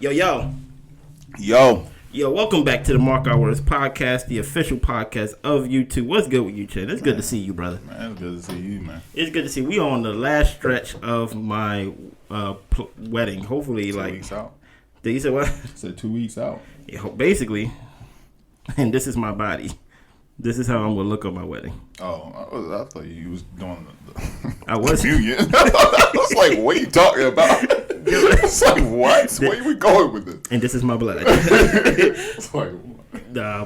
Yo, welcome back to the Mark Our Words podcast, the official podcast of YouTube. What's good with you, Chad? It's good to see you, brother. Man, it's good to see you, man. It's good to see you. We on the last stretch of my wedding. Hopefully, 2 weeks out. Did you say what? I said 2 weeks out. Yeah, basically, and this is my body. This is how I'm going to look on my wedding. Oh, I thought you was doing the I was. communion. I was like, what are you talking about? It's like, what? Where are we going with this? And this is my blood. It's like,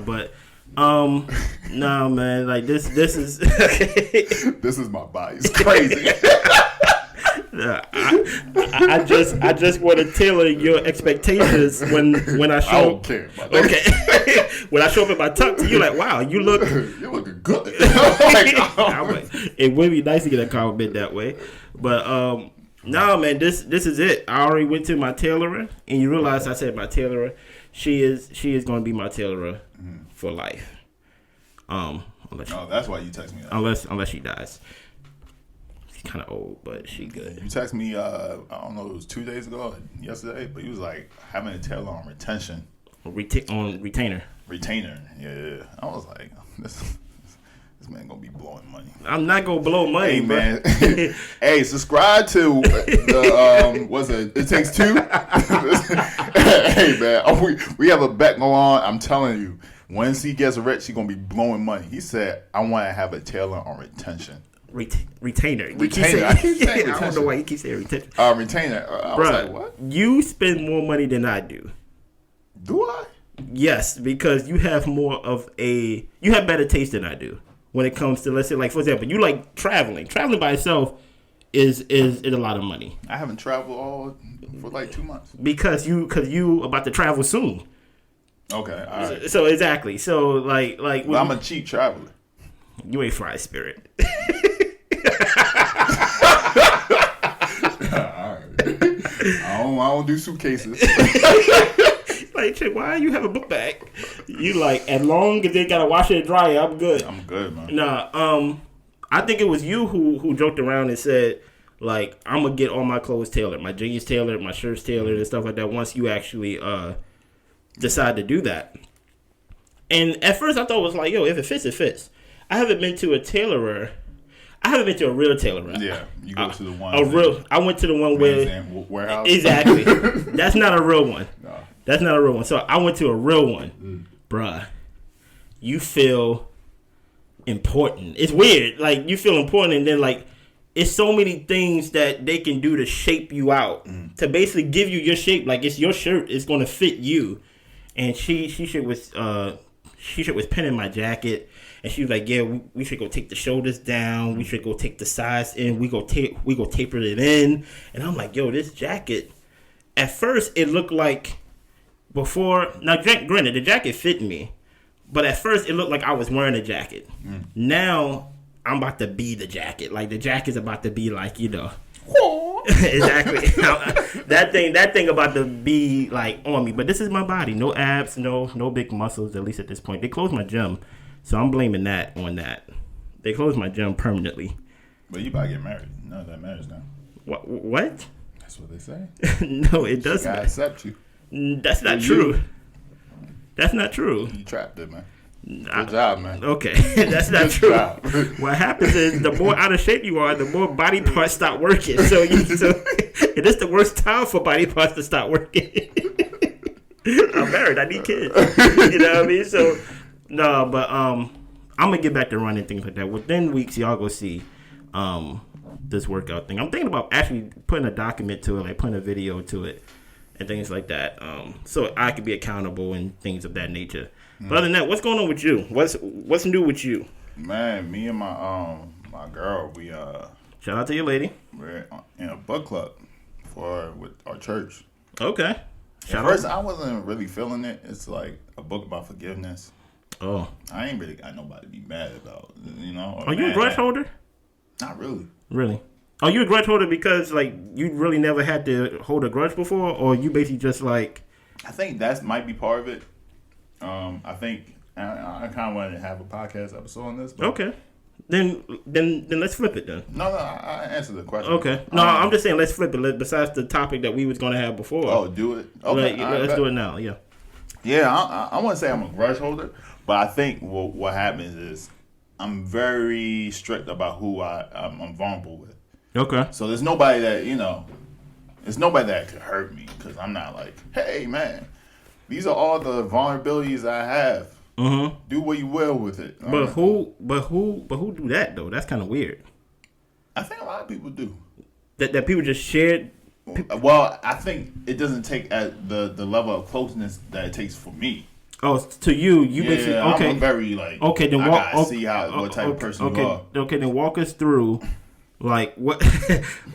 what? Nah, man, like this is... This is my body. It's crazy. I just want to tailor your expectations when I show. I don't care about that. Okay, when I show up in my tux, you're like, wow, you're looking good. It would be nice to get a compliment that way, but no, man, this is it. I already went to my tailorer, and you realize I said my tailorer. She is going to be my tailorer for life. That's why you text me that. Unless she dies. She's kind of old, but she good. You text me, I don't know, it was 2 days ago, yesterday, but he was like having a tailor on retention. On retainer. Retainer, yeah. I was like, this man gonna be blowing money. I'm not gonna blow money, hey, man. Hey, subscribe to the what's it? It Takes Two. Hey, man, we have a bet going on. I'm telling you, once he gets rich, he gonna be blowing money. He said, I want to have a tailor on retention. Retainer. I keep saying I don't know why you keep saying retention. Retainer. I Bruh, was like, what? You spend more money than I do. Do I? Yes, because you have you have better taste than I do when it comes to, let's say, like, for example, you like traveling. Traveling by itself is a lot of money. I haven't traveled for like 2 months. Because you about to travel soon. Okay, all right. So exactly. So like. But I'm a cheap traveler. You ain't Fried Spirit. I don't do suitcases. Like, shit, why you have a book bag? You like, as long as they gotta wash it and dry it, I'm good. I'm good, man. Nah, I think it was you who joked around and said, like, I'm gonna get all my clothes tailored, my jeans tailored, my shirts tailored, and stuff like that. Once you actually decide to do that. And at first I thought it was like, yo, if it fits, it fits. I haven't been to a tailorer. I haven't been to a real tailorer. Yeah, you go to the one. I went to the one where warehouse. Exactly. That's not a real one. No. That's not a real one. So I went to a real one, bruh. You feel important. It's weird. Like, you feel important, and then like, it's so many things that they can do to shape you out, to basically give you your shape. Like, it's your shirt. It's gonna fit you. And she was pinning my jacket. And she was like, yeah, we should go take the shoulders down. We should go take the sides in. We go taper it in. And I'm like, yo, this jacket. At first, it looked like before. Now, granted, the jacket fit me. But at first, it looked like I was wearing a jacket. Now, I'm about to be the jacket. Like, the jacket's about to be like, you know. Exactly. that thing about to be like on me. But this is my body. No abs, no big muscles, at least at this point. They closed my gym. So I'm blaming that on that. They closed my gym permanently. But you about to get married. None of that matters now. What? That's what they say. No, it doesn't. Gotta accept you. That's not true. That's not true. You trapped it, man. Good job, man. Okay, that's not true. What happens is the more out of shape you are, the more body parts stop working. So it is the worst time for body parts to stop working. I'm married. I need kids. You know what I mean? So. No, but I'm gonna get back to running, things like that. Within weeks, y'all go see this workout thing. I'm thinking about actually putting a document to it, like putting a video to it, and things like that, so I could be accountable and things of that nature. But other than that, what's going on with you? What's new with you? Man, me and my girl, we shout out to your lady. We're in a book club with our church. Okay. At first, I wasn't really feeling it. It's like a book about forgiveness. Oh. I ain't really got nobody to be mad about, you know. Are you a grudge holder? Not really. Really? Are you a grudge holder because, like, you really never had to hold a grudge before? Or you basically just, like... I think that might be part of it. I think I kind of wanted to have a podcast episode on this. But okay. Then let's flip it then. No, I answered the question. Okay. No, I'm just saying let's flip it. Besides the topic that we was gonna have before. Oh, do it. Okay, let's do it now. Yeah. Yeah, I wouldn't say I'm a grudge holder, but I think what happens is I'm very strict about who I'm vulnerable with. Okay. So there's nobody that there's nobody that could hurt me because I'm not like, hey man, these are all the vulnerabilities I have. Mm-hmm. Do what you will with it. But who do that though? That's kind of weird. I think a lot of people do. That people just shared. Well, I think it doesn't take at the level of closeness that it takes for me. Oh, to you basically okay. I'm very like okay. Then see what type of person you are. Okay, then walk us through. Like what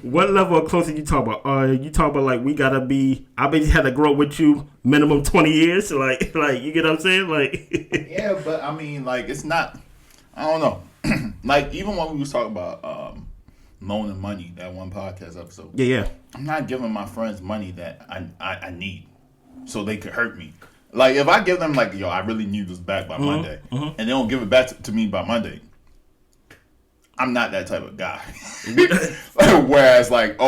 what level of closeness you talk about? You talk about like we gotta be. I basically had to grow with you minimum 20 years. Like you get what I'm saying? Like yeah, but I mean like it's not. I don't know. Like even when we was talking about loaning money, that one podcast episode. Yeah. I'm not giving my friends money that I need, so they could hurt me. Like if I give them like I really need this back by Monday, and they don't give it back to me by Monday. I'm not that type of guy. Whereas, like,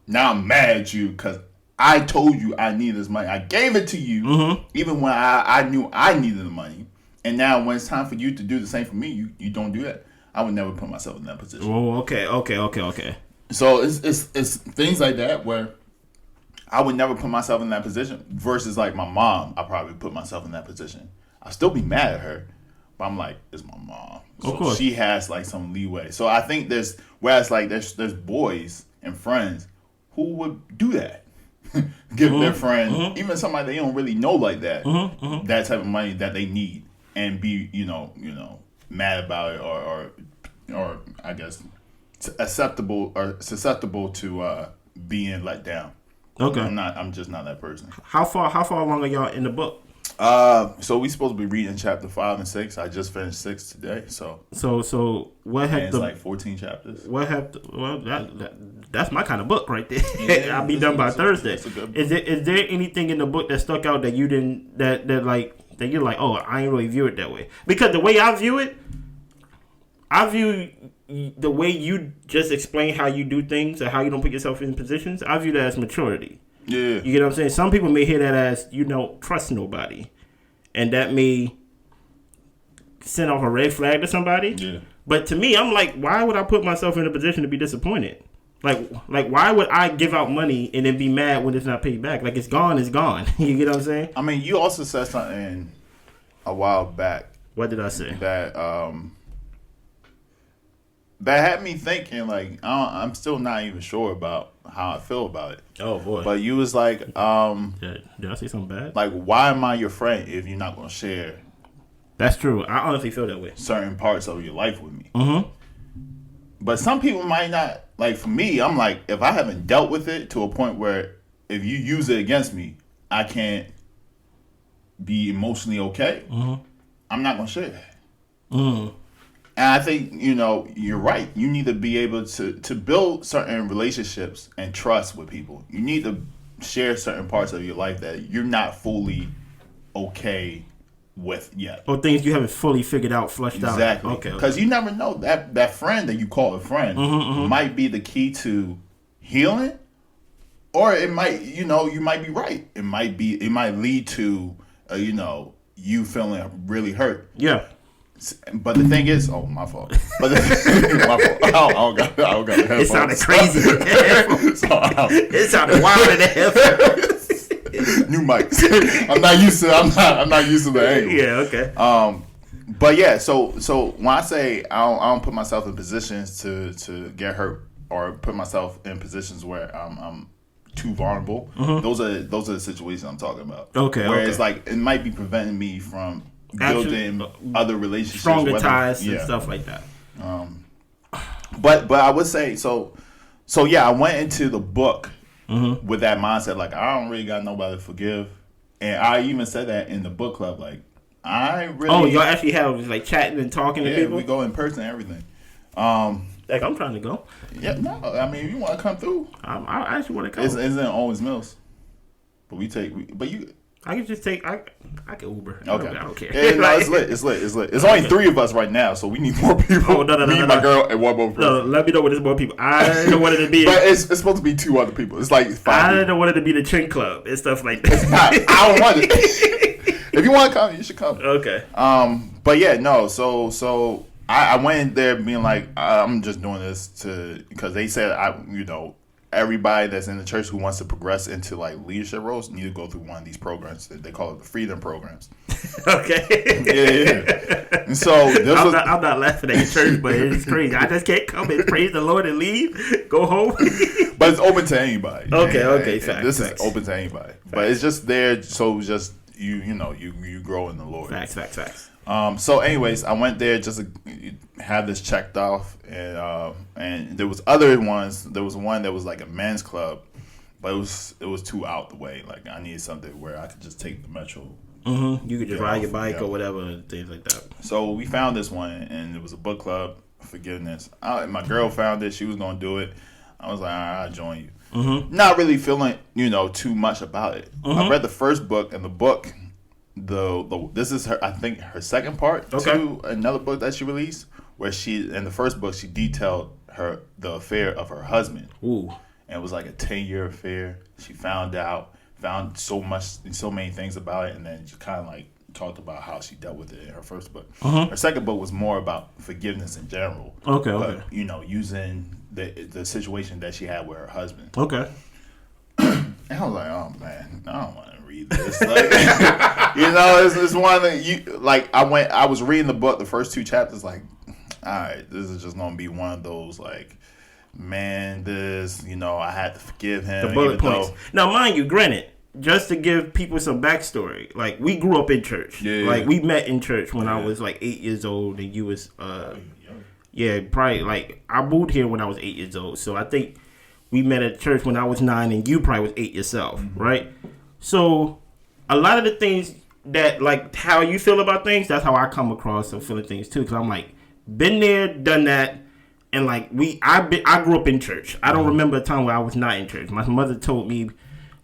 now I'm mad at you because I told you I need this money. I gave it to you even when I knew I needed the money. And now when it's time for you to do the same for me, you don't do that. I would never put myself in that position. Oh, okay. So it's things like that where I would never put myself in that position. Versus like my mom, I probably put myself in that position. I'll still be mad at her. But I'm like, it's my mom. So of course. She has like some leeway. So I think there's boys and friends who would do that. Give their friend, even somebody they don't really know like that, that type of money that they need and be, mad about it or I guess susceptible to being let down. Okay. I'm just not that person. How far along are y'all in the book? So we supposed to be reading chapter 5 and 6. I just finished 6 today. So what have it's like 14 chapters. That's my kind of book right there. Yeah, I'll be done by Thursday. It's a good book. Is there anything in the book that stuck out that you didn't that you're like, oh, I ain't really view it that way? Because the way I view it, I view the way you just explain how you do things and how you don't put yourself in positions. I view that as maturity. Yeah. You get what I'm saying? Some people may hear that as you don't trust nobody. And that may send off a red flag to somebody. Yeah. But to me, I'm like, why would I put myself in a position to be disappointed? Like why would I give out money and then be mad when it's not paid back? Like, it's gone, it's gone. You get what I'm saying? I mean, you also said something a while back. What did I say? That had me thinking, like, I'm still not even sure about how I feel about it. Oh, boy. But you was like, Did I say something bad? like, why am I your friend if you're not going to share That's true. I honestly feel that way. certain parts of your life with me? Mm-hmm. But some people might not. Like, for me, I'm like, if I haven't dealt with it to a point where if you use it against me, I can't be emotionally okay, I'm not going to share that. Mm. And I think, you're right. You need to be able to build certain relationships and trust with people. You need to share certain parts of your life that you're not fully okay with yet. Or things you haven't fully figured out, flushed out. Exactly. Okay. Because you never know. That friend that you call a friend might be the key to healing. Or it might, you might be right. It might lead to, you feeling really hurt. Yeah. But the thing is, my fault. But my fault. I don't got the headphones. It sounded crazy. It sounded wild in the headphones. New mics. I'm not used to the angle. Yeah. Okay. But yeah. So when I say I don't put myself in positions to get hurt or put myself in positions where I'm too vulnerable, those are the situations I'm talking about. Okay. Where it's like it might be preventing me from building other relationships, stronger ties and stuff like that. But I would say so yeah, I went into the book with that mindset, like I don't really got nobody to forgive, and I even said that in the book club, like I really. Oh, y'all actually have like chatting and talking to people. We go in person and everything. Like I'm trying to go. Yeah, no, I mean if you want to come through, I actually want to come. It's in Owens Mills, but I can just take. I can Uber. Okay. I don't care. Yeah, no, it's lit. It's lit. It's lit. It's only 3 of us right now, so we need more people. Oh, no, Me, no, my no. girl, and one more person. No, let me know when there's more people. I don't want it to be. But it's supposed to be 2 other people. It's like 5 I people. don't want it to be the Chin Club and stuff like that. I don't want it. If you want to come, you should come. Okay. But yeah, no. So I went in there being like, I'm just doing this because they said everybody that's in the church who wants to progress into like leadership roles need to go through one of these programs. They call it the Freedom Programs. Okay. Yeah. And so I'm not laughing at your church, but it's crazy. I just can't come and praise the Lord and leave, go home. But it's open to anybody. Okay. And Facts. this is open to anybody. But it's just there, so just you grow in the Lord. Facts. So anyways, I went there just to have this checked off, and there was other ones. There was one that was like a men's club, but it was too out the way. Like I needed something where I could just take the metro. Mm-hmm. You could just ride your bike or whatever, and things like that. So we found this one, and it was a book club, forgiveness. My girl found it. She was gonna do it. I was like, all right, I'll join you. Mm-hmm. Not really feeling too much about it. Mm-hmm. I read the first book, and the book. This is her. I think her second part to another book that she released, where she in the first book she detailed the affair of her husband. Ooh, and it was like a 10-year affair. She found so many things about it, and then just kind of like talked about how she dealt with it in her first book. Uh-huh. Her second book was more about forgiveness in general. Okay. But, using the situation that she had with her husband. Okay. And I was like, oh man, I don't want to read this. Like, it's one that I was reading the book, the first 2 chapters, like, all right, this is just gonna be one of those like, man, I had to forgive him. The bullet points. Now, mind you, granted, just to give people some backstory, like we grew up in church. Yeah. Like we met in church when I was like 8 years old, and you was probably like I moved here when I was 8 years old. So I think we met at church when I was 9, and you probably was 8 yourself, right? So a lot of the things that like how you feel about things, that's how I come across and feeling things too. Because I'm like been there, done that. And like I grew up in church. I don't remember a time where I was not in church. My mother told me,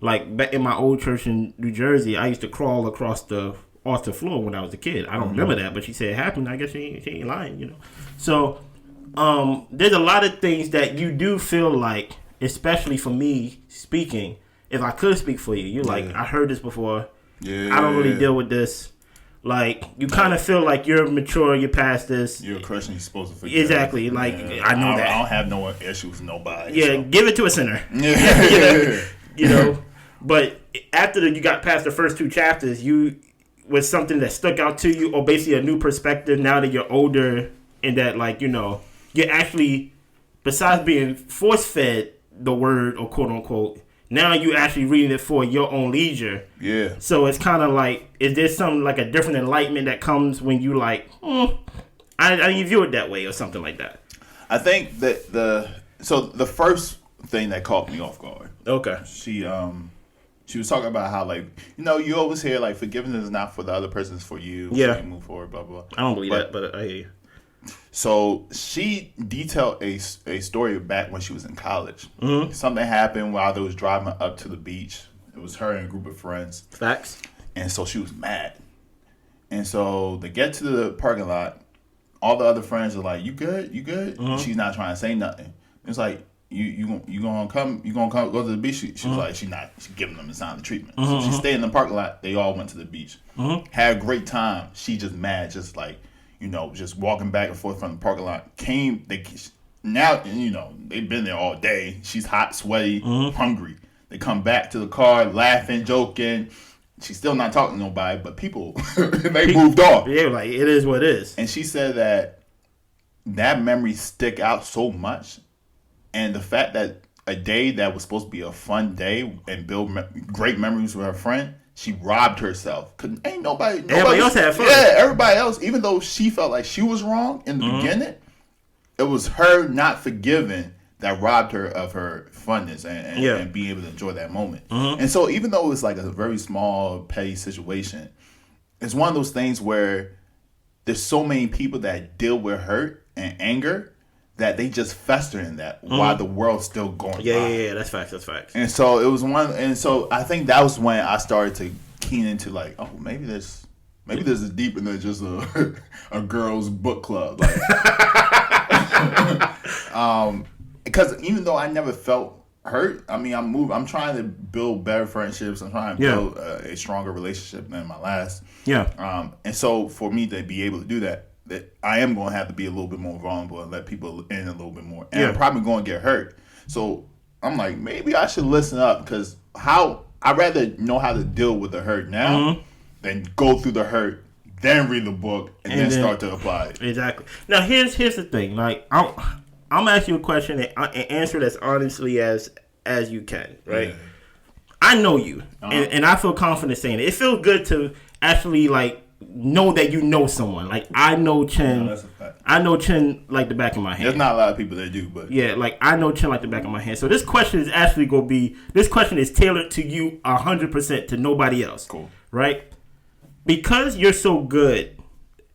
like back in my old church in New Jersey, I used to crawl across the altar floor when I was a kid. I don't remember that, but she said it happened. I guess she ain't lying, So there's a lot of things that you do feel like, especially for me speaking. If I could speak for you, you're like, I heard this before. Yeah. I don't really deal with this. Like, you kind of feel like you're mature, you're past this. You're a Christian, you're supposed to forgive. Exactly. Like, I know that. I don't have no issues with nobody. Yeah, so. give it to a sinner. Yeah. But after you got past the first 2 chapters, was something that stuck out to you, or basically a new perspective now that you're older, and that, like, you're actually, besides being force-fed the word, or quote-unquote, now you actually reading it for your own leisure. Yeah. So it's kind of like, is there something like a different enlightenment that comes when you like, I didn't view it that way or something like that? I think that the first thing that caught me off guard. Okay. She was talking about how like you always hear like forgiveness is not for the other person, it's for you. Yeah. So you move forward, blah blah. I don't believe that, but I hear you. So she detailed a story back when she was in college. Mm-hmm. Something happened while they was driving up to the beach. It was her and a group of friends. Facts. And so she was mad. And so they get to the parking lot. All the other friends are like, "You good? You good?" Mm-hmm. She's not trying to say nothing. It's like, you gonna come go to the beach? She was like, she's giving them the silent treatment. So she stayed in the parking lot. They all went to the beach. Had a great time. She just mad, just like, just walking back and forth from the parking lot. Now they've been there all day. She's hot, sweaty, hungry. They come back to the car, laughing, joking. She's still not talking to nobody, but people they moved off. Yeah, like it is what it is. And she said that memory stick out so much. And the fact that a day that was supposed to be a fun day and build great memories with her friend, she robbed herself. Cause ain't nobody else had fun. Yeah, everybody else, even though she felt like she was wrong in the beginning, it was her not forgiving that robbed her of her funness and being able to enjoy that moment. And so even though it's like a very small, petty situation, it's one of those things where there's so many people that deal with hurt and anger that they just fester in that while the world's still going on. Yeah, that's facts. And so it was and so I think that was when I started to keen into like, oh, maybe there's a deeper than just a girls book club. Like, because even though I never felt hurt, I mean, I'm trying to build better friendships. I'm trying to build a stronger relationship than my last. Yeah. And so for me to be able to do that I am going to have to be a little bit more vulnerable and let people in a little bit more. And I'm probably going to get hurt. So I'm like, maybe I should listen up, because I'd rather know how to deal with the hurt now than go through the hurt, then read the book, and then start to apply it. Exactly. Now, here's the thing. Like, I'm gonna ask you a question and answer it as honestly as you can, right? Yeah. I know you, and I feel confident saying it. It feels good to actually, like, know that you know someone. Like, I know Chen. No, that's a fact. I know Chen like the back of my hand. There's not a lot of people that do, but yeah, like, I know Chen like the back of my hand. So this question is actually going to be, this question is tailored to you 100%, to nobody else. Cool. Right? Because you're so good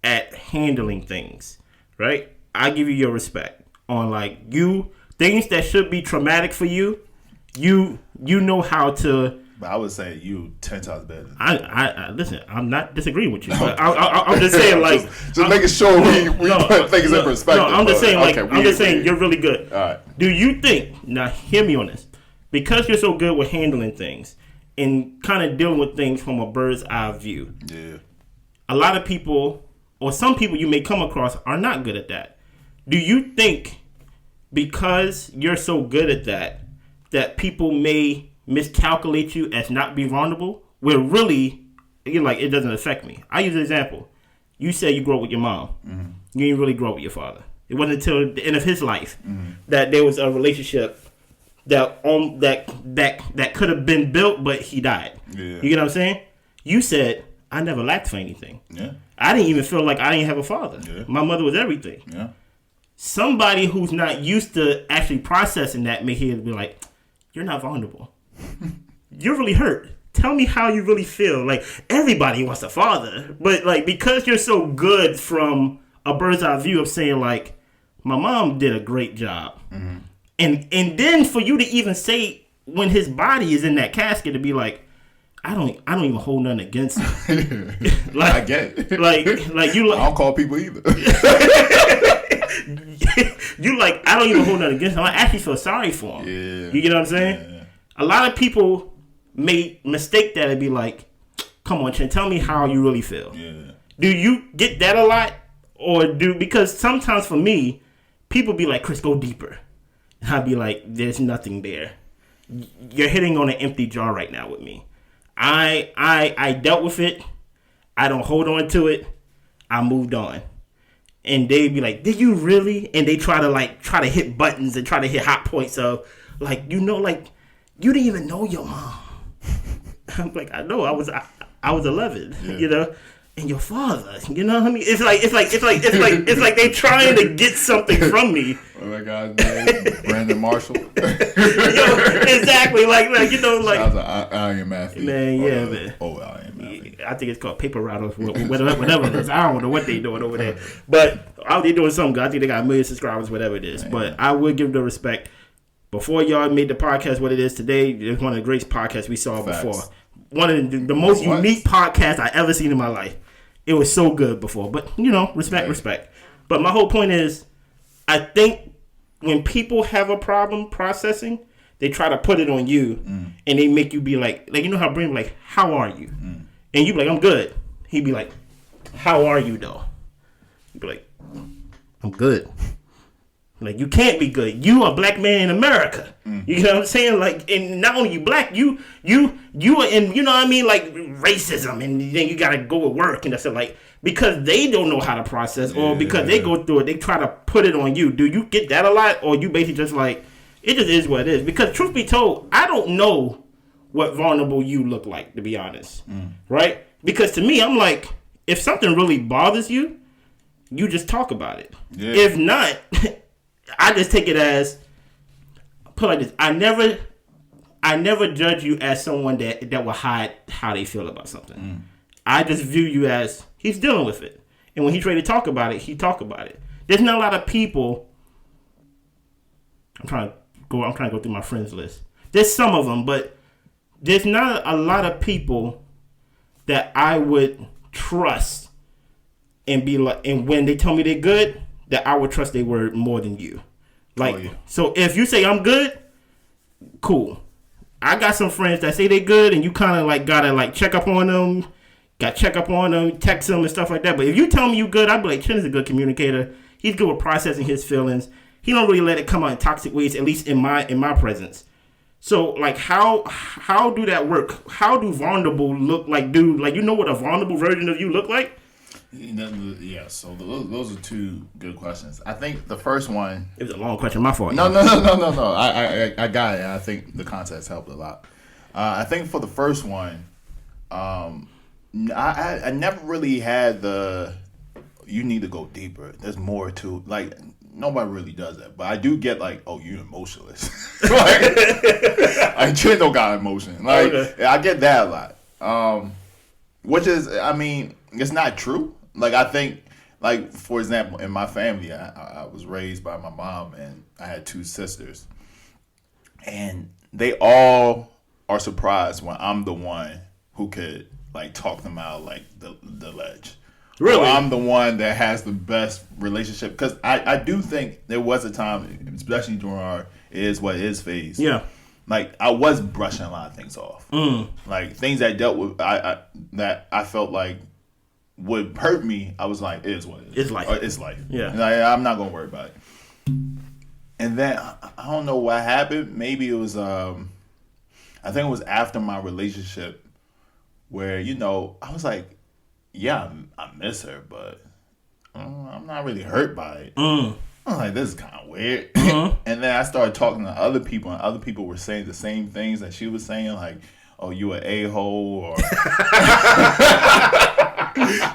at handling things, right? I give you your respect on, like, things that should be traumatic for you. You know how to. But I would say you 10 times better. I listen. I'm not disagreeing with you. But I'm just saying, like, just making sure we put things in perspective. No, I'm just saying, like, I'm just saying you're really good. All right. Do you think, now hear me on this, because you're so good with handling things and kind of dealing with things from a bird's eye view? Yeah. A lot of people, or some people you may come across, are not good at that. Do you think because you're so good at that people may miscalculate you as not being vulnerable, where really you're like, it doesn't affect me? I use an example. You say you grew up with your mom. Mm-hmm. You didn't really grow up with your father. It wasn't until the end of his life that there was a relationship that could have been built, but he died. Yeah. You get what I'm saying? You said, I never lacked for anything. Yeah. I didn't even feel like I didn't have a father. Yeah. My mother was everything. Yeah. Somebody who's not used to actually processing that may hear it be like, you're not vulnerable. You're really hurt. Tell me how you really feel. Like, everybody wants a father, but, like, because you're so good from a bird's eye view of saying, like, my mom did a great job, and then for you to even say when his body is in that casket to be like, I don't even hold nothing against him. Like, I get it. Like you, like, I don't call people either. You, like, I don't even hold nothing against him. I actually feel sorry for him. Yeah. You get what I'm saying? Yeah. A lot of people may mistake that and be like, come on, Chen, tell me how you really feel. Yeah. Do you get that a lot? Because sometimes for me, people be like, Chris, go deeper. And I'd be like, there's nothing there. You're hitting on an empty jar right now with me. I dealt with it. I don't hold on to it. I moved on. And they'd be like, did you really? And they try to hit buttons and try to hit hot points of, like, you didn't even know your mom. I'm like, I know, I was 11, you know, and your father, you know what I mean? It's like they trying to get something from me. Oh my God, Brandon Marshall. Yo, exactly, like you know, like I Am Athlete. Man, yeah, man. Oh, I Am Athlete. I think it's called paper route or whatever it is. I don't know what they doing over there, but they doing something good. I think they got 1 million subscribers, whatever it is. Man. But I would give the respect. Before y'all made the podcast what it is today, it's one of the greatest podcasts we saw before. One of the most unique podcasts I ever seen in my life. It was so good before. But, you know, respect. But my whole point is, I think when people have a problem processing, they try to put it on you, and they make you be like, you know how Brandon, like, how are you? And you be like, I'm good. He'd be like, how are you, though? You'd be like, I'm good. Like, you can't be good. You a black man in America. You know what I'm saying? Like, and not only you black, you are in, you know what I mean? Like, racism, and then you gotta go to work and stuff, like, because they don't know how to process, or because they go through it, they try to put it on you. Do you get that a lot, or you basically just like, it just is what it is? Because truth be told, I don't know what vulnerable you look like, to be honest. Right? Because to me, I'm like, if something really bothers you, you just talk about it. Yeah. If not, I just take it as, put like this, I never judge you as someone that will hide how they feel about something. I just view you as, he's dealing with it. And when he's ready to talk about it, he talk about it. There's not a lot of people, I'm trying to go through my friends list. There's some of them, but there's not a lot of people that I would trust and be like, and when they tell me they're good, that I would trust their word more than you. Like, so if you say I'm good, cool. I got some friends that say they good, and you kind of like gotta like check up on them, text them and stuff like that. But if you tell me you good, I'd be like, Chin is a good communicator. He's good with processing his feelings. He don't really let it come out in toxic ways, at least in my presence. So like how do that work? How do vulnerable look like? Dude, like you know what a vulnerable version of you look like? Yeah. So those are two good questions. I think the first one. It was a long question. My fault. No. I got it. I think the context helped a lot. I think for the first one, I never really had the. You need to go deeper. There's more to like. Nobody really does that, but I do get like, oh, you're emotionless. Like, Chin don't got emotion. Like, okay. I get that a lot. Which is, I mean, it's not true. Like, I think, like, for example, in my family, I was raised by my mom, and I had 2 sisters, and they all are surprised when I'm the one who could like talk them out like the ledge. Really? I'm the one that has the best relationship because I do think there was a time, especially during our is what is phase. Yeah. Like I was brushing a lot of things off. Like things I dealt with, that I felt like would hurt me. I was like, it is what it is. It's life. It's life. Yeah. And I'm not gonna worry about it. And then I don't know what happened. Maybe it was I think it was after my relationship where I was like. Yeah, I miss her, but I'm not really hurt by it. I'm like, this is kind of weird. And then I started talking to other people, and other people were saying the same things that she was saying, like, oh, you an a-hole, or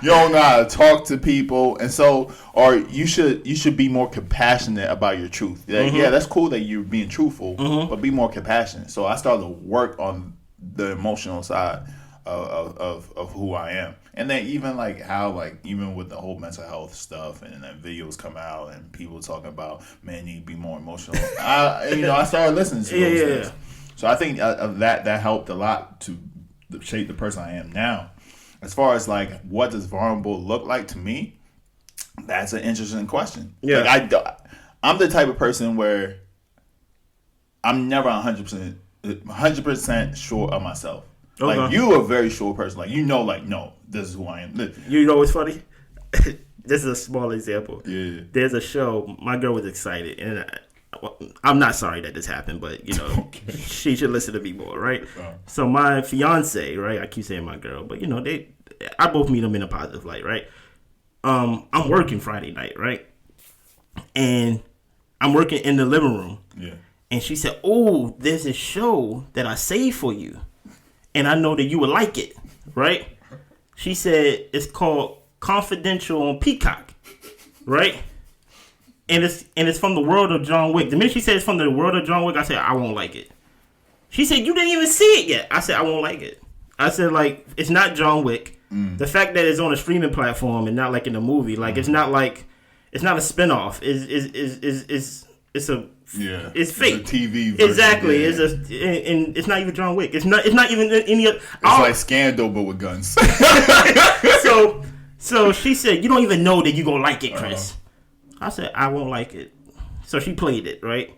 you don't know how to talk to people. And so, or you should be more compassionate about your truth. Like, yeah, that's cool that you're being truthful, but be more compassionate. So I started to work on the emotional side of who I am. And then even like how like even with the whole mental health stuff and then videos come out and people talking about man need to be more emotional. I started listening to those things. So I think that helped a lot to shape the person I am now. As far as like what does vulnerable look like to me, that's an interesting question. Yeah, like I'm the type of person where I'm never 100% sure of myself. Okay. Like you are a very sure person. Like like no, this is who I am. You know what's funny? This is a small example. Yeah. There's a show. My girl was excited, and I'm not sorry that this happened, but okay. She should listen to me more, right? So my fiance, right? I keep saying my girl, but I both meet them in a positive light, right? I'm working Friday night, right? And I'm working in the living room. Yeah. And she said, "Oh, there's a show that I saved for you. And I know that you would like it, right?" She said it's called Confidential on Peacock, right? And it's from the world of John Wick. The minute she said it's from the world of John Wick, I said I won't like it. She said you didn't even see it yet. I said I won't like it. I said like it's not John Wick. The fact that it's on a streaming platform and not like in a movie, like it's not a spinoff. It's fake. It's a TV version. Exactly. Yeah. And it's not even John Wick. It's not even any other. It's like Scandal but with guns. So she said, "You don't even know that you gonna like it, Chris." I said, "I won't like it." So she played it, right?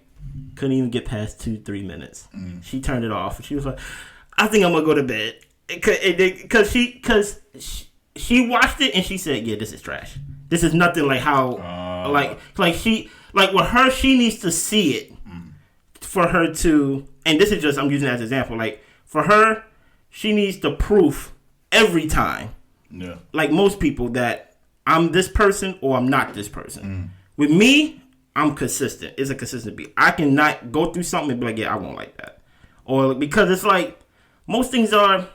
Couldn't even get past 2-3 minutes. She turned it off. She was like, "I think I'm gonna go to bed," because she watched it and she said, "Yeah, this is trash. This is nothing like how Like with her, she needs to see it for her to, and this is just, I'm using it as an example, like for her, she needs the proof every time. Yeah. Like most people that I'm this person or I'm not this person. With me, I'm consistent. It's a consistent beat. I cannot go through something and be like, yeah, I won't like that. Or because it's like, most things are,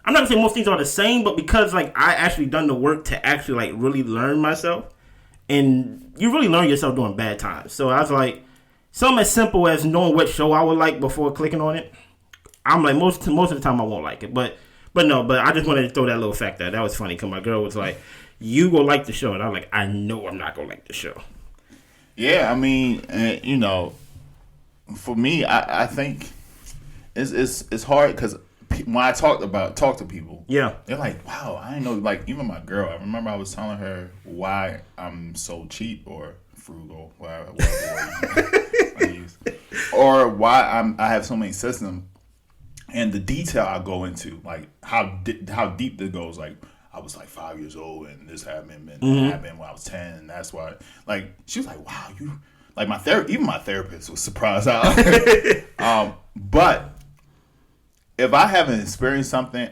I'm not gonna say most things are the same, but because like I actually done the work to actually like really learn myself. And you really learn yourself during bad times. So I was like, something as simple as knowing what show I would like before clicking on it. I'm like, most of the time I won't like it. But I just wanted to throw that little fact out. That was funny because my girl was like, you gonna like the show. And I'm like, I know I'm not gonna like the show. Yeah, I mean, for me, I think it's hard because when I talk to people, Yeah. they're like, wow, I didn't know. Like even my girl, I remember I was telling her why I'm so cheap or frugal, whatever I use, or why I have so many systems, and the detail I go into, like how deep it goes, like. I was like 5 years old and this happened and happened when I was 10 and that's why like she was like wow you like even my therapist was surprised out. But if I haven't experienced something,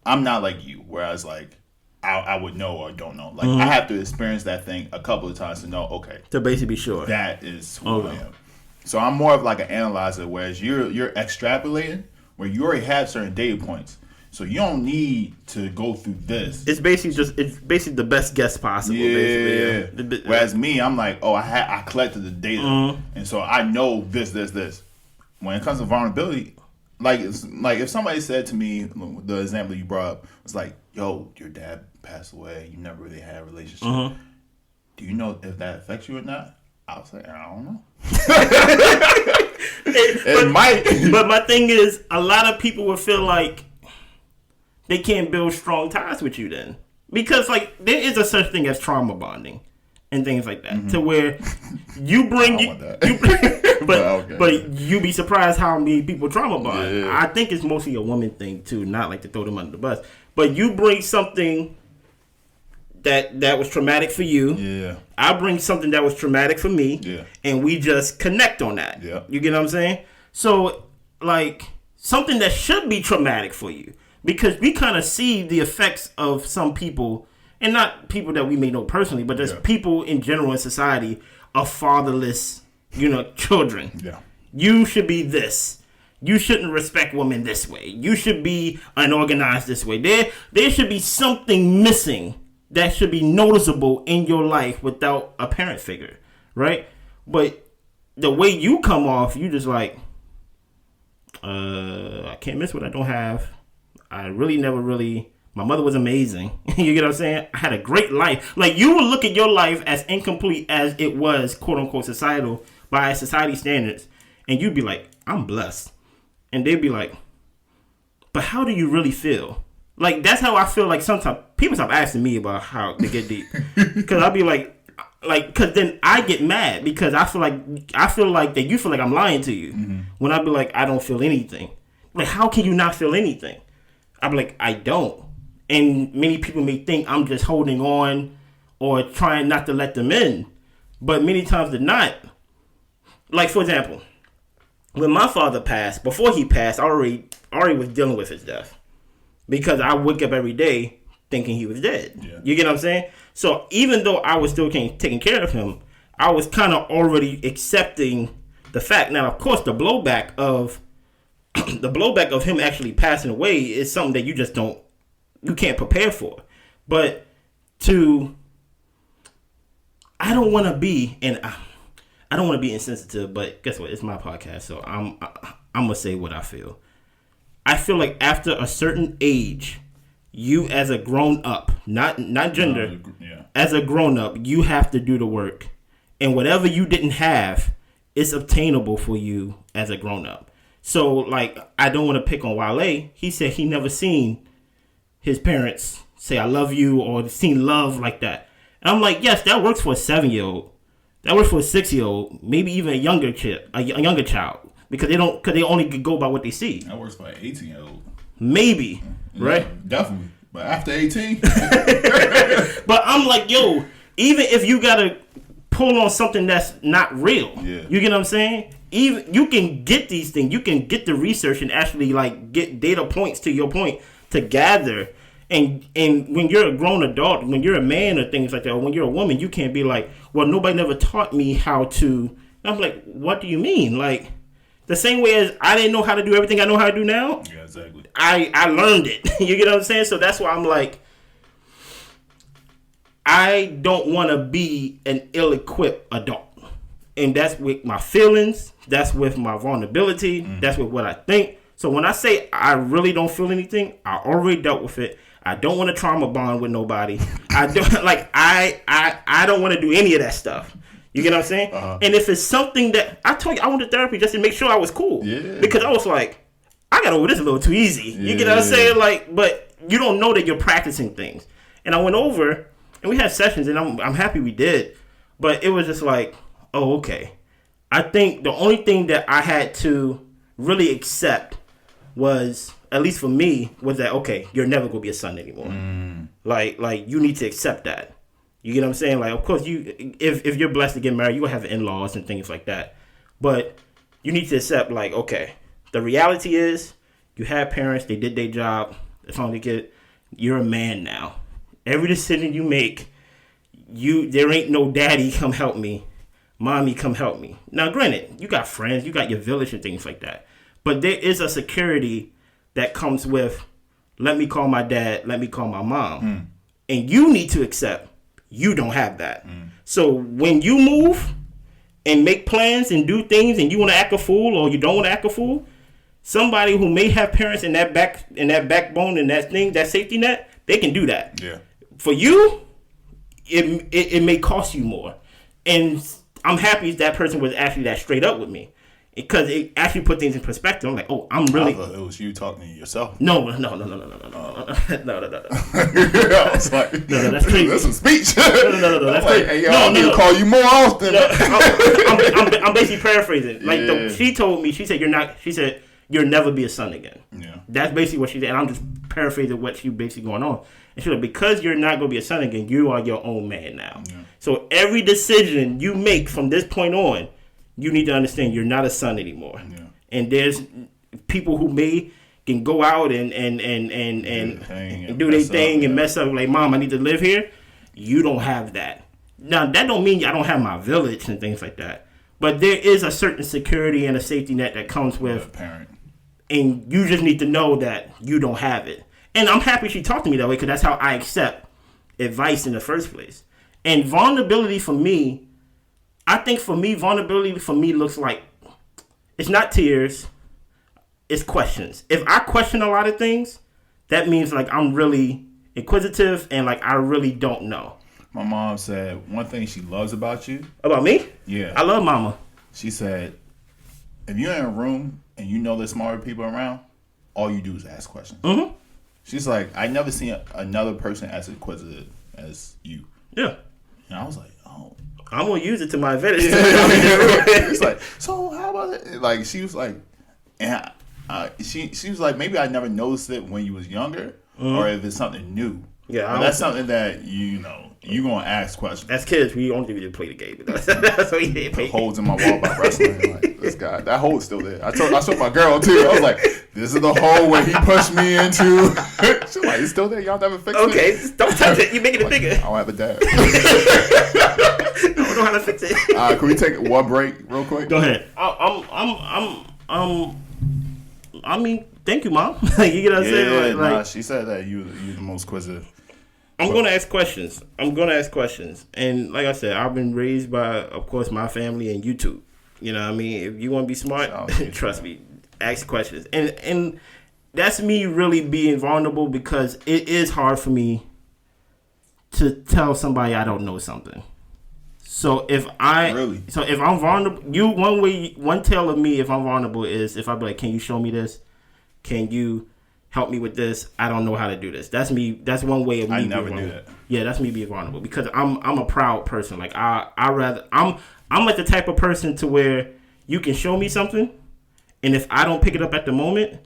I'm not like you whereas like I would know or don't know like I have to experience that thing a couple of times to know okay To basically be sure. that is who I am. So I'm more of like an analyzer whereas you're extrapolating where you already have certain data points. So you don't need to go through this. It's basically the best guess possible. Yeah. Basically, yeah. Whereas me, I'm like, oh, I collected the data, and so I know this. When it comes to vulnerability, like if somebody said to me, the example you brought up was like, yo, your dad passed away. You never really had a relationship. Do you know if that affects you or not? I was like, I don't know. It might. But my thing is, a lot of people would feel like they can't build strong ties with you then. Because, like, there is a such thing as trauma bonding and things like that. To where you bring... But you be surprised how many people trauma bond. Yeah. I think it's mostly a woman thing, too. Not like to throw them under the bus. But you bring something that was traumatic for you. Yeah. I bring something that was traumatic for me. Yeah. And we just connect on that. Yeah. You get what I'm saying? So, like, something that should be traumatic for you. Because we kind of see the effects of some people, and not people that we may know personally, but just people in general in society of fatherless, children. Yeah. You should be this. You shouldn't respect women this way. You should be unorganized this way. There should be something missing that should be noticeable in your life without a parent figure, right? But the way you come off, you just like, I can't miss what I don't have. I really never my mother was amazing. You get what I'm saying? I had a great life. Like, you would look at your life as incomplete as it was, quote unquote, by society standards. And you'd be like, I'm blessed. And they'd be like, but how do you really feel? Like, that's how I feel like sometimes people stop asking me about how to get deep. Because I'll be like, because then I get mad because I feel like that you feel like I'm lying to you. When I be like, I don't feel anything. Like, how can you not feel anything? I'm like, I don't. And many people may think I'm just holding on or trying not to let them in. But many times they're not. Like, for example, when my father passed, before he passed, I already was dealing with his death. Because I wake up every day thinking he was dead. Yeah. You get what I'm saying? So even though I was still taking care of him, I was kind of already accepting the fact. Now, of course, the blowback of him actually passing away is something that you can't prepare for. But I don't want to be, and I don't want to be insensitive, but guess what? It's my podcast, so I'm gonna say what I feel. I feel like after a certain age, you as a grown up, not gender, as a grown up, you have to do the work, and whatever you didn't have, it's obtainable for you as a grown up. So, like, I don't want to pick on Wale. He said he never seen his parents say, I love you, or seen love like that. And I'm like, yes, that works for a 7-year-old. That works for a 6-year-old, maybe even a younger child. Because they only go by what they see. That works for an 18-year-old. Maybe, right? Yeah, definitely. But after 18? But I'm like, yo, even if you got to pull on something that's not real, you get what I'm saying? Even you can get these things, you can get the research and actually like get data points to your point to gather. And when you're a grown adult, when you're a man or things like that, or when you're a woman, you can't be like, well, nobody never taught me how to. And I'm like, what do you mean? Like, the same way as I didn't know how to do everything I know how to do now. Yeah, exactly. I learned it. You get what I'm saying? So that's why I'm like, I don't want to be an ill-equipped adult. And that's with my feelings. That's with my vulnerability. That's with what I think. So when I say I really don't feel anything, I already dealt with it. I don't want to trauma bond with nobody. I don't like. I don't want to do any of that stuff. You get what I'm saying? And if it's something that I told you, I went to therapy just to make sure I was cool. Yeah. Because I was like, I got over this a little too easy. You get what I'm saying? Like, but you don't know that you're practicing things. And I went over and we had sessions, and I'm happy we did. But it was just like, oh, okay. I think the only thing that I had to really accept was, at least for me, was that, okay, you're never gonna be a son anymore. Like you need to accept that. You get what I'm saying? Like, of course, if you're blessed to get married, you will have in-laws and things like that. But you need to accept, like, okay, the reality is you have parents, they did their job. As long as they get, you're a man now. Every decision you make, there ain't no daddy come help me, mommy come help me. Now, granted, you got friends, you got your village and things like that. But there is a security that comes with, let me call my dad, let me call my mom. And you need to accept you don't have that. So when you move and make plans and do things and you want to act a fool or you don't want to act a fool, somebody who may have parents in that backbone and that safety net, they can do that. Yeah. For you, it may cost you more. And I'm happy that person was actually that straight up with me. Because it actually put things in perspective. I'm like, oh, I'm really. I thought it was you talking to yourself. No. I was like, no, that's crazy. That's a speech. No, that's like, crazy. hey, yo, I need to call you more often. I'm basically paraphrasing. Like she told me, she said you'll never be a son again. Yeah. That's basically what she said, and I'm just paraphrasing what she basically going on. And she said, because you're not gonna be a son again, you are your own man now. Yeah. So every decision you make from this point on, you need to understand you're not a son anymore. Yeah. And there's people who can go out and do their thing and mess up. Like, Mom, I need to live here. You don't have that. Now, that don't mean I don't have my village and things like that. But there is a certain security and a safety net that comes with a parent. And you just need to know that you don't have it. And I'm happy she talked to me that way, because that's how I accept advice in the first place. And vulnerability for me, I think vulnerability for me looks like, it's not tears, it's questions. If I question a lot of things, that means like I'm really inquisitive and like I really don't know. My mom said one thing she loves about you. About me? Yeah. I love Mama. She said, if you're in a room and you know there's smarter people around, all you do is ask questions. Mm-hmm. She's like, I never seen another person as inquisitive as you. Yeah. And I was like, oh. I'm gonna use it to my advantage. It's like, so how about it? Like, she was like, and she was like, maybe I never noticed it when you was younger, or if it's something new. Yeah, that's something that you gonna ask questions. As kids, we only did play the game. That's what we did. Put holes in my wall by wrestling. Like, this guy, that hole is still there. I showed my girl too. I was like, this is the hole where he pushed me into. She's like, it's still there. Y'all never fixed it. Okay, don't touch it. You're making it bigger. I don't have a dad. I don't know how to fix it. Can we take one break real quick? Go ahead. I mean, thank you, Mom. You get what I'm saying? Like, she said that you the most inquisitive. I'm going to ask questions. And like I said, I've been raised by, of course, my family and YouTube. You know what I mean? If you want to be smart, trust me, ask questions. And that's me really being vulnerable, because it is hard for me to tell somebody I don't know something. So if I'm vulnerable, one tell of me if I'm vulnerable is if I be like, can you show me this? Can you help me with this? I don't know how to do this. That's me. That's one way of me. I never do that. Yeah, that's me being vulnerable, because I'm a proud person. Like I'm like the type of person to where you can show me something, and if I don't pick it up at the moment,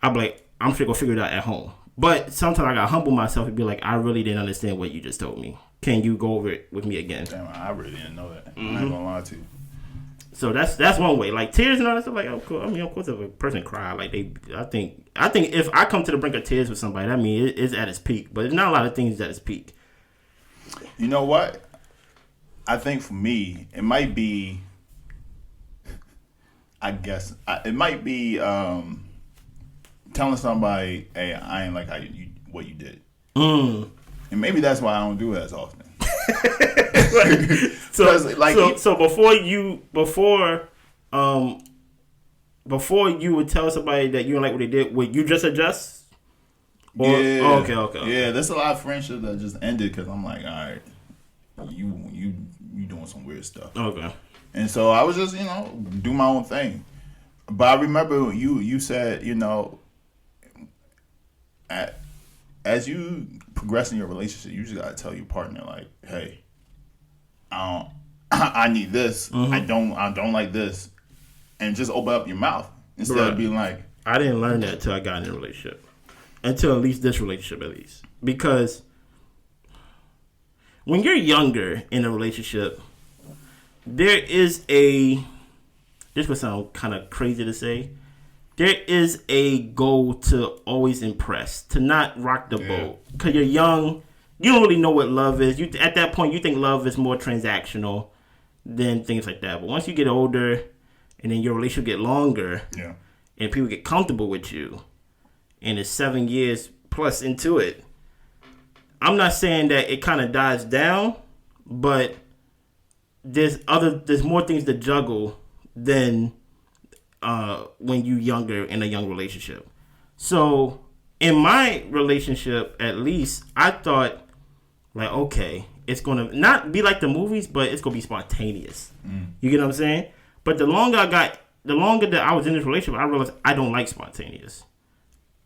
I'm like, I'm sure gonna figure it out at home. But sometimes I gotta humble myself and be like, I really didn't understand what you just told me. Can you go over it with me again? Damn, I really didn't know that. I'm not gonna lie to you. So that's one way. Like tears and all that stuff. Like, of course, if a person cry, like I think if I come to the brink of tears with somebody, I mean, it's at its peak. But there's not a lot of things at its peak. You know what? I think for me, it might be. I guess it might be telling somebody, "Hey, I ain't like what you did," and maybe that's why I don't do it as often. So before you would tell somebody that you don't like what they did, would you just adjust? Or, yeah. Okay. Yeah, there's a lot of friendships that just ended because I'm like, all right, you doing some weird stuff. Okay. And so I was just do my own thing. But I remember you said, as you progress in your relationship, you just gotta tell your partner like, hey, I don't, I need this. I don't like this, and just open up your mouth instead of being like. I didn't learn that until I got in a relationship, until at least this relationship, at least, because when you're younger in a relationship, there is a. This would sound kind of crazy to say. There is a goal to always impress, to not rock the boat. Because you're young, you don't really know what love is. At that point, you think love is more transactional than things like that. But once you get older, and then your relationship get longer, and people get comfortable with you, and it's 7 years plus into it, I'm not saying that it kind of dies down, but there's more things to juggle than when you younger in a young relationship. So in my relationship, at least, I thought like, okay, it's gonna not be like the movies, but it's gonna be spontaneous. You get what I'm saying? But the longer that I was in this relationship, I realized I don't like spontaneous.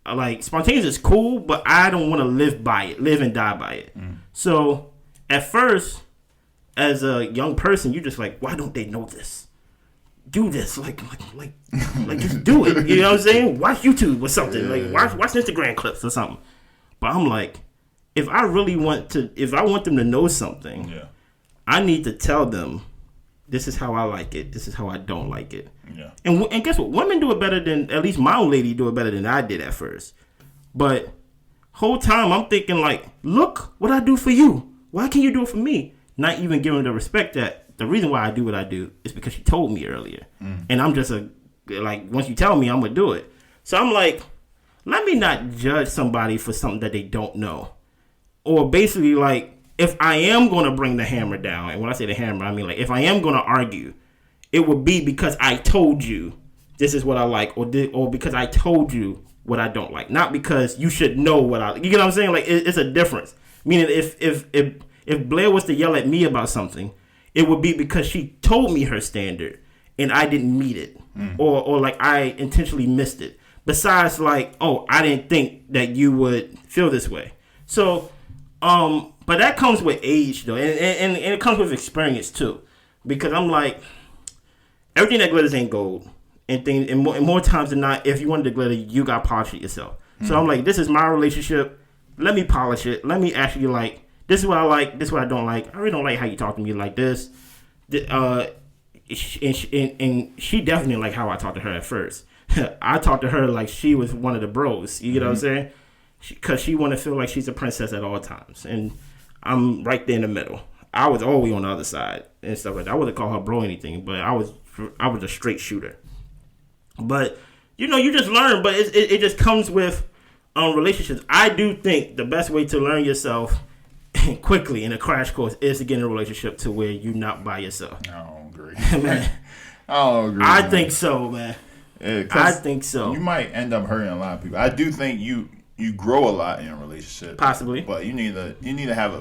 Like spontaneous is cool, but I don't want to live and die by it. So at first, as a young person, you're just like, why don't they know this? Do this, like, just do it. You know what I'm saying? Watch YouTube or something. Like, watch Instagram clips or something. But I'm like, if I want them to know something, I need to tell them, this is how I like it. This is how I don't like it. Yeah. And guess what? Women do it better than, at least my old lady do it better than I did at first. But whole time I'm thinking like, look what I do for you. Why can't you do it for me? Not even giving the respect that. The reason why I do what I do is because she told me earlier. And I'm just once you tell me, I'm going to do it. So I'm like, let me not judge somebody for something that they don't know. Or basically like, if I am going to bring the hammer down, and when I say the hammer, I mean like, if I am going to argue, it would be because I told you this is what I like, or because I told you what I don't like. Not because you should know what I like. You get what I'm saying? Like, it's a difference. Meaning if Blair was to yell at me about something, it would be because she told me her standard and I didn't meet it. Or like I intentionally missed it. Besides like, oh, I didn't think that you would feel this way. So, but that comes with age though. And it comes with experience too. Because I'm like, everything that glitters ain't gold. And more times than not, if you wanted to glitter, you got to polish it yourself. So I'm like, this is my relationship. Let me polish it. Let me actually like, this is what I like. This is what I don't like. I really don't like how you talk to me like this. And she definitely didn't like how I talked to her at first. I talked to her like she was one of the bros. You get what I'm saying? Because she want to feel like she's a princess at all times. And I'm right there in the middle. I was always on the other side and stuff like that. I wouldn't call her bro or anything, but I was a straight shooter. But, you just learn. But it just comes with relationships. I do think the best way to learn yourself quickly in a crash course is to get in a relationship to where you're not by yourself. I don't agree. Man. I don't agree. I think so, man. Yeah, I think so. You might end up hurting a lot of people. I do think you grow a lot in a relationship. Possibly. But you need to have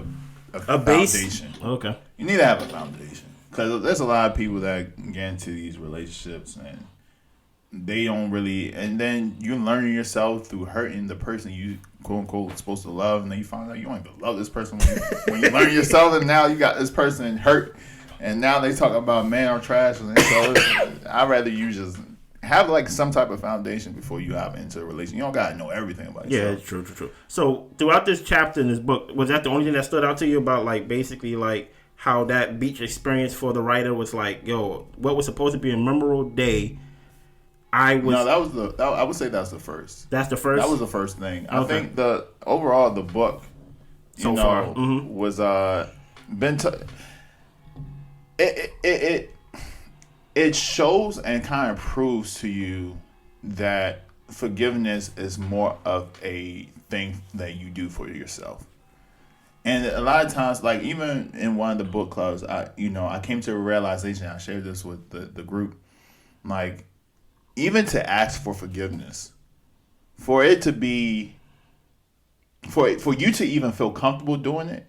a base foundation. Okay. You need to have a foundation. Because there's a lot of people that get into these relationships and they don't really, and then you're learning yourself through hurting the person you quote unquote supposed to love, and then you find out you don't even love this person when you learn yourself, and now you got this person hurt, and now they talk about man or trash, and so I'd rather you just have like some type of foundation before you hop into a relationship. You don't gotta know everything about yourself. Yeah, true. So throughout this chapter in this book, was that the only thing that stood out to you about like basically like how that beach experience for the writer was like, yo, what was supposed to be a memorable day? I would say that's the first. That's the first? That was the first thing. Okay. I think the book was it shows and kind of proves to you that forgiveness is more of a thing that you do for yourself. And a lot of times, like even in one of the book clubs, I came to a realization. I shared this with the group, like, even to ask for forgiveness, for it to be, for you to even feel comfortable doing it,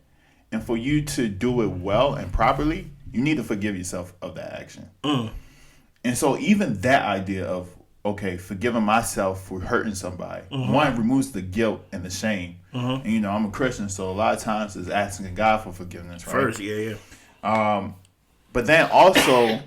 and for you to do it well and properly, you need to forgive yourself of that action. And so even that idea of okay, forgiving myself for hurting somebody. One removes the guilt and the shame. And I'm a Christian, so a lot of times it's asking God for forgiveness, right? First, yeah. But then also,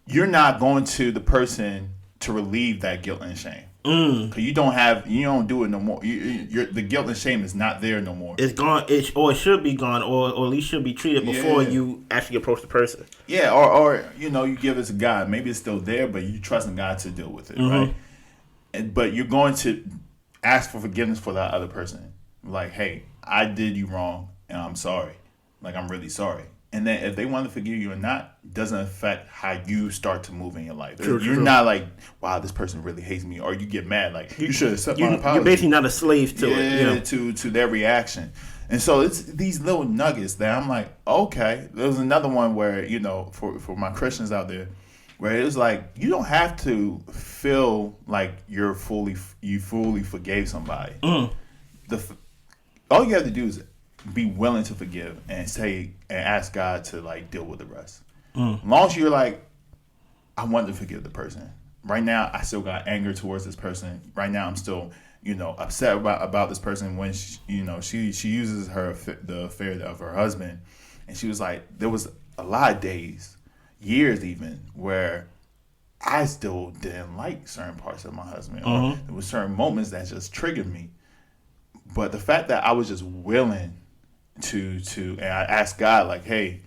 you're not going to the person to relieve that guilt and shame. Because you don't do it no more. The guilt and shame is not there no more. It's gone, or it should be gone, or at least should be treated before you actually approach the person. Yeah, or you give it to God. Maybe it's still there, but you trusting God to deal with it, right? But you're going to ask for forgiveness for that other person. Like, hey, I did you wrong, and I'm sorry. Like, I'm really sorry. And then if they want to forgive you or not, doesn't affect how you start to move in your life. You're not like, wow, this person really hates me, or you get mad like you should accept my apology. You're basically not a slave to it. To their reaction. And so it's these little nuggets that I'm like, okay. There was another one where for my Christians out there, where it was like you don't have to feel like you fully forgave somebody. All you have to do is be willing to forgive and ask God to like deal with the rest. As long as you're like, I want to forgive the person. Right now, I still got anger towards this person. Right now, I'm still, upset about this person when she uses the affair of her husband, and she was like, there was a lot of days, years even, where I still didn't like certain parts of my husband, or there was certain moments that just triggered me. But the fact that I was just willing to and I asked God, like, hey,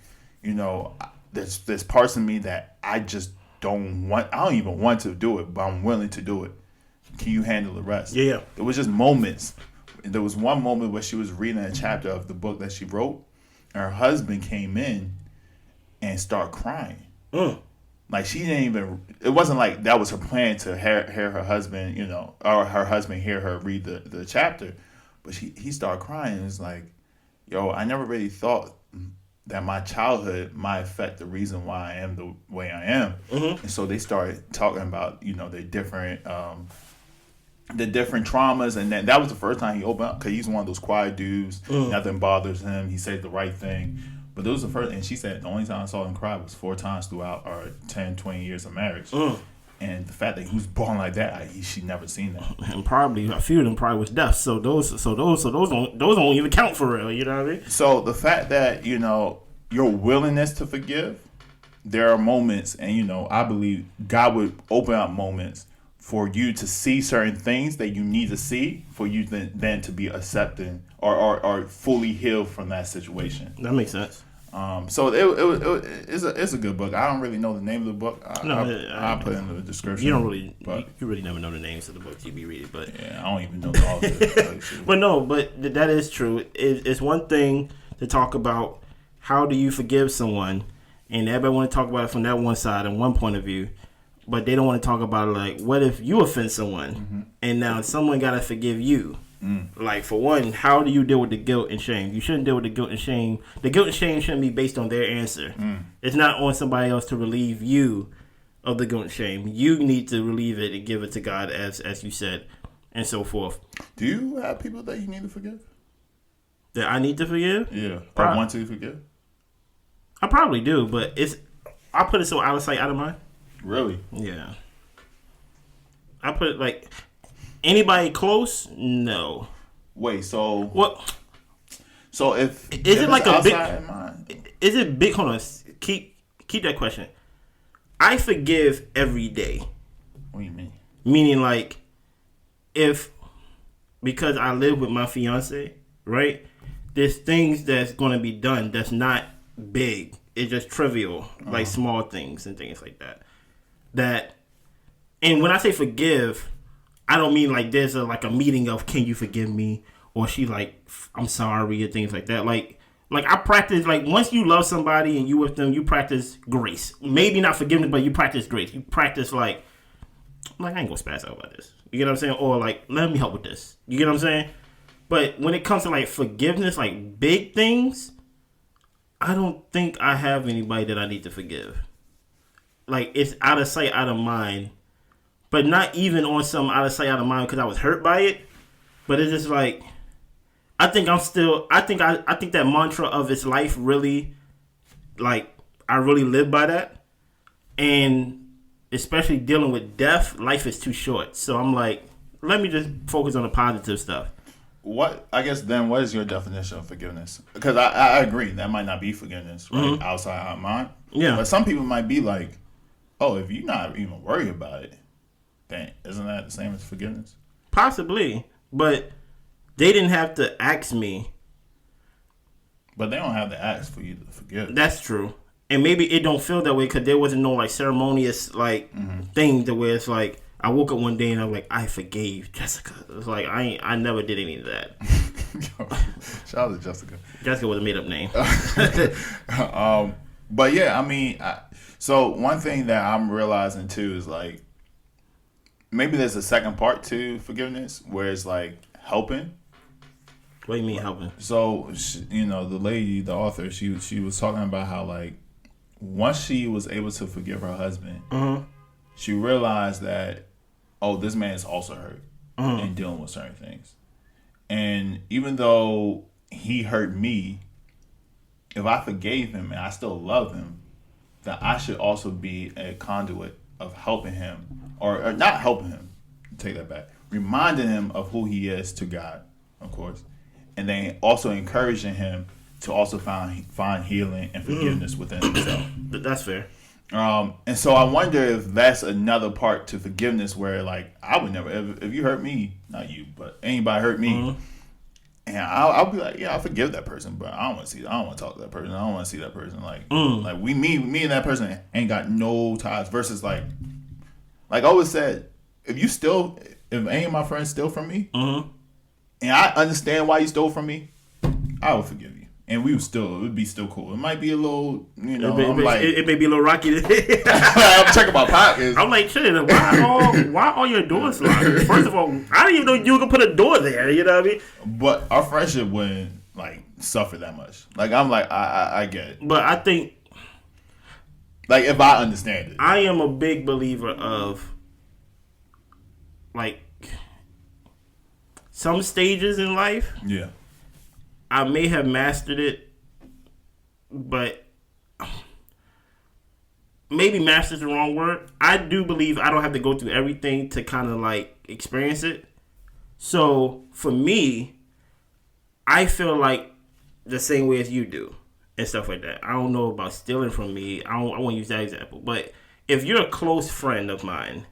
there's parts of me that I just don't even want to do it, but I'm willing to do it. Can you handle the rest? Yeah. It was just moments. There was one moment where she was reading a chapter of the book that she wrote, and her husband came in and started crying. Like she didn't even. It wasn't like that was her plan to hear her husband, or her husband hear her read the chapter, but he started crying. And it's like, yo, I never really thought that my childhood might affect the reason why I am the way I am. And so they started talking about, the different traumas. And that was the first time he opened up, because he's one of those quiet dudes. Nothing bothers him. He said the right thing. But it was the first, and she said the only time I saw him cry was 4 times throughout our 10, 20 years of marriage. And the fact that he was born like that, she never seen that. And probably a few of them probably was deaf. So those don't even count for real. You know what I mean? So the fact that your willingness to forgive, there are moments, and I believe God would open up moments for you to see certain things that you need to see for you then to be accepting or fully healed from that situation. That makes sense. So it's a good book. I don't really know the name of the book. I'll put it in the description. You really never know the names of the books you be reading, but yeah, I don't even know the author. but that is true. It's one thing to talk about how do you forgive someone, and everybody want to talk about it from that one side and one point of view, but they don't want to talk about it like, what if you offend someone and now someone got to forgive you? Like, for one, how do you deal with the guilt and shame? You shouldn't deal with the guilt and shame. The guilt and shame shouldn't be based on their answer. It's not on somebody else to relieve you of the guilt and shame. You need to relieve it and give it to God, as you said, and so forth. Do you have people that you need to forgive? That I need to forgive? Yeah. Or want to forgive? I probably do, but I put it so out of sight, out of mind. Really? Yeah. I put it like... Anybody close? No. Wait, so what? So if is it like a big? Mind? Is it big? Hold on. Keep that question. I forgive every day. What do you mean? Meaning, like, because I live with my fiance, right? There's things that's going to be done that's not big. It's just trivial, like small things and things like that. And when I say forgive, I don't mean like there's a meeting of, can you forgive me? Or she like, I'm sorry, or things like that. Like I practice, like, once you love somebody and you with them, you practice grace. Maybe not forgiveness, but you practice grace. You practice like I ain't gonna spaz out about this. You get what I'm saying? Or like, let me help with this. You get what I'm saying? But when it comes to like forgiveness, like big things, I don't think I have anybody that I need to forgive. Like, it's out of sight, out of mind. But not even on some out of sight, out of mind because I was hurt by it. But it's just like, I think that mantra of its life really, like, I really live by that. And especially dealing with death, life is too short. So I'm like, let me just focus on the positive stuff. What is your definition of forgiveness? Because I agree that might not be forgiveness, right? Outside our mind. Yeah. But some people might be like, oh, if you're not even worried about it, then isn't that the same as forgiveness? Possibly, but they didn't have to ask me. But they don't have to ask for you to forgive. That's true. And maybe it don't feel that way because there wasn't no like ceremonious like thing to where it's like I woke up one day and I'm like, I forgave Jessica. It's like I never did any of that. Shout out to Jessica. Jessica was a made up name. But yeah, I mean, so one thing that I'm realizing too is like maybe there's a second part to forgiveness where it's like helping. What do you mean helping? So the lady, the author, she was talking about how like once she was able to forgive her husband, she realized that this man is also hurt and dealing with certain things, and even though he hurt me, if I forgave him and I still love him, then I should also be a conduit of helping him, or not helping him. Take that back. Reminding him of who he is to God, of course, and then also encouraging him to also find healing and forgiveness within himself. That's fair. And so I wonder if that's another part to forgiveness where like I would never, if you hurt me, not you, but anybody hurt me, and I'll be like, yeah, I forgive that person, but I don't want to talk to that person. I don't want to see that person. Like, like me and that person ain't got no ties. Versus like I always said, if any of my friends steal from me, and I understand why you stole from me, I will forgive you. And it would be still cool. It might be a little, it may be a little rocky. I'm checking my pockets. I'm like, shit, why all your doors locked? First of all, I didn't even know you were gonna put a door there. You know what I mean? But our friendship wouldn't like suffer that much. Like I'm like, I get it. But I think, like, if I understand it, I am a big believer of like some stages in life. Yeah. I may have mastered it, but maybe master's the wrong word. I do believe I don't have to go through everything to kind of like experience it. So for me, I feel like the same way as you do and stuff like that. I don't know about stealing from me. I won't use that example. But if you're a close friend of mine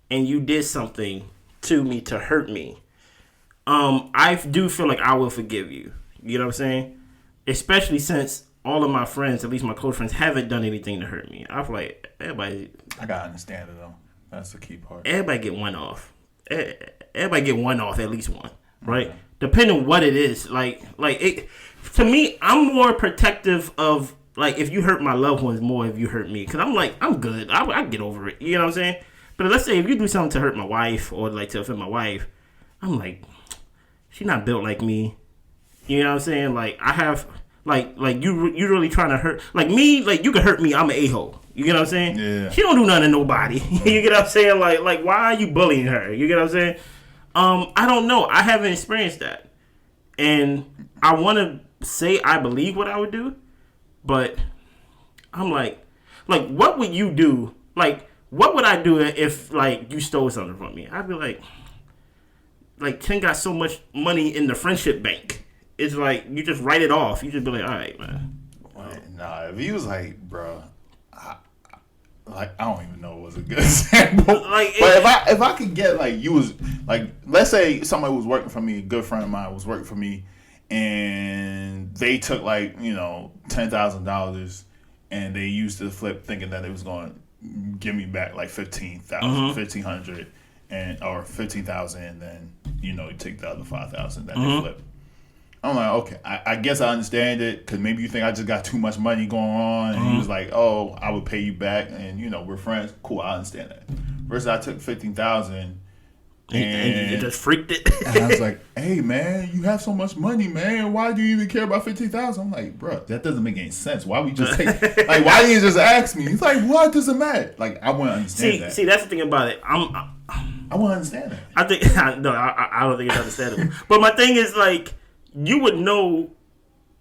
and you did something to me to hurt me, I do feel like I will forgive you. You know what I'm saying? Especially since all of my friends, at least my close friends, haven't done anything to hurt me. I feel like everybody... I gotta understand it, though. That's the key part. Everybody get one off. Everybody get one off, at least one. Right? Okay. Depending on what it is. To me, I'm more protective of, like, if you hurt my loved ones more if you hurt me. Because I'm like, I'm good. I get over it. You know what I'm saying? But let's say if you do something to hurt my wife or, like, to offend my wife, I'm like, she's not built like me. You know what I'm saying? Like, I have, like you really trying to hurt, like me, like you can hurt me, I'm an a-hole. You get what I'm saying? Yeah. She don't do nothing to nobody. You get what I'm saying? Like why are you bullying her? You get what I'm saying? I don't know. I haven't experienced that. And I want to say I believe what I would do, but I'm like, what would you do? Like, what would I do if, like, you stole something from me? I'd be like, Tim got so much money in the friendship bank. It's like, you just write it off. You just be like, all right, man. Nah, if he was like, bro, I don't even know what was a good example. But if I could get, like, you was, like, let's say somebody was working for me, a good friend of mine was working for me, and they took, like, $10,000, and they used the flip thinking that they was going to give me back, like, $1,500, or $15,000, and then, you take the other $5,000 that they flip. I'm like, okay, I guess I understand it, because maybe you think I just got too much money going on, and he was like, oh, I would pay you back, and, we're friends. Cool, I understand that. Versus I took $15,000, and you just freaked it. And I was like, hey, man, you have so much money, man. Why do you even care about $15,000? I'm like, bro, that doesn't make any sense. Why we just take, like, why didn't you just ask me? He's like, what does it matter? Like, I wouldn't understand that. See, that's the thing about it. I wouldn't understand that. I think, no, I don't think it's understandable. But my thing is, like, you would know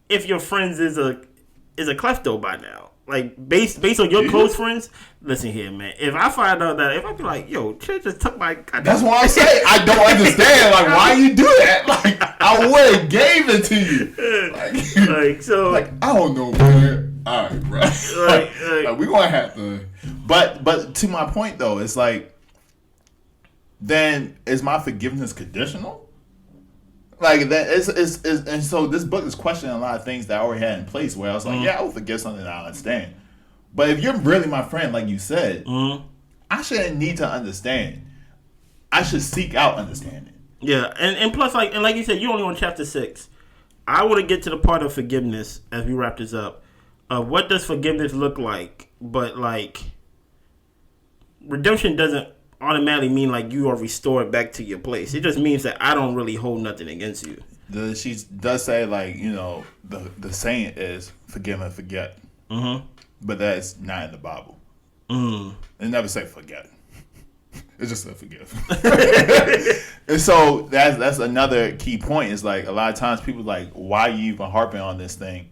if your friends is is a klepto by now. Like, based on your close friends, listen here, man. If I find out that, if I be like, yo, Church just took my... That's why I say I don't understand. Like, why you do that? Like, I would have gave it to you. Like, so... Like, I don't know, man. All right, bro. Like, we going to have to... But to my point, though, it's like, then is my forgiveness conditional? Like, that is and so this book is questioning a lot of things that I already had in place where I was like, yeah, I will forgive something that I understand. But if you're really my friend, like you said, I shouldn't need to understand. I should seek out understanding. Yeah, and plus, like you said, you're only on chapter 6. I want to get to the part of forgiveness as we wrap this up. What does forgiveness look like? But, like, redemption doesn't automatically mean like you are restored back to your place. It just means that I don't really hold nothing against you. She does say, like, you know, the saying is forgive and forget. Mm-hmm. But that's not in the Bible. It never say forget. It just said forgive. And so that's another key point. Is like a lot of times people like, why are you even harping on this thing?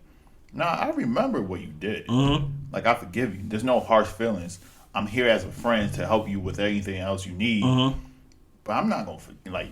Nah, I remember what you did. Like, I forgive you. There's no harsh feelings. I'm here as a friend to help you with anything else you need. But I'm not gonna like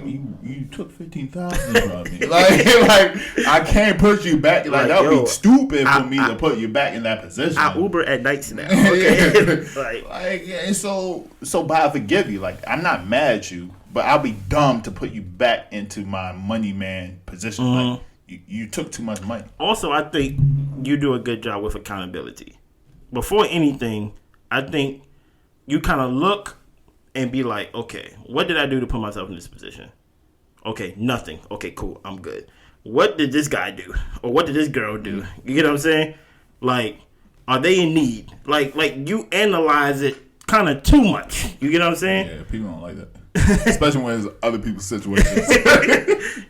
you took $15,000 from me. like I can't put you back. Like, that would be stupid for me to put you back in that position. I Uber at nights now. Okay. And so but I forgive you. Like, I'm not mad at you, but I'll be dumb to put you back into my money man position. Like, you took too much money. Also, I think you do a good job with accountability. Before anything, I think you kind of look and be like, okay, what did I do to put myself in this position? Okay, nothing. Okay, cool, I'm good. What did this guy do? Or what did this girl do? You get what I'm saying? Like, are they in need? Like you analyze it kind of too much. You get what I'm saying? Yeah, people don't like that. Especially when it's other people's situations.